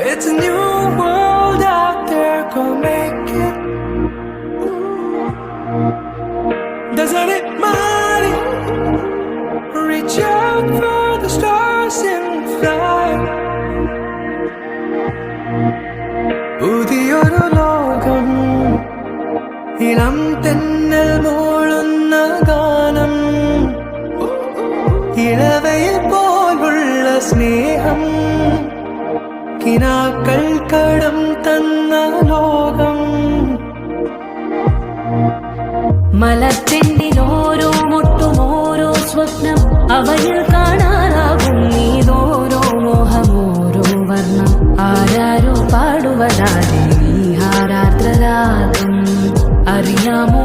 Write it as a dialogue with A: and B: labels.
A: It's a new world out there, go make it. Doesn't it matter? Reach out for the stars and fly. പുതിയൊരു ലോകം, ഇളം തെന്നൽ മൂളുന്ന ഗാനം, ഇളവയിൽ പോലുള്ള സ്നേഹം, കിനാക്കൾ കടം തന്ന ലോകം.
B: മലത്തെണ്ടിലോരോ മുട്ടും ഓരോ സ്വപ്നം, അവയിൽ കാണാനാകും നീതോരോ മോഹം, ഓരോ വർണ്ണം. ആരാരോ പാടുവതാതെ നീ ഹാരാർദ്രരാഗം അറിയാമോ?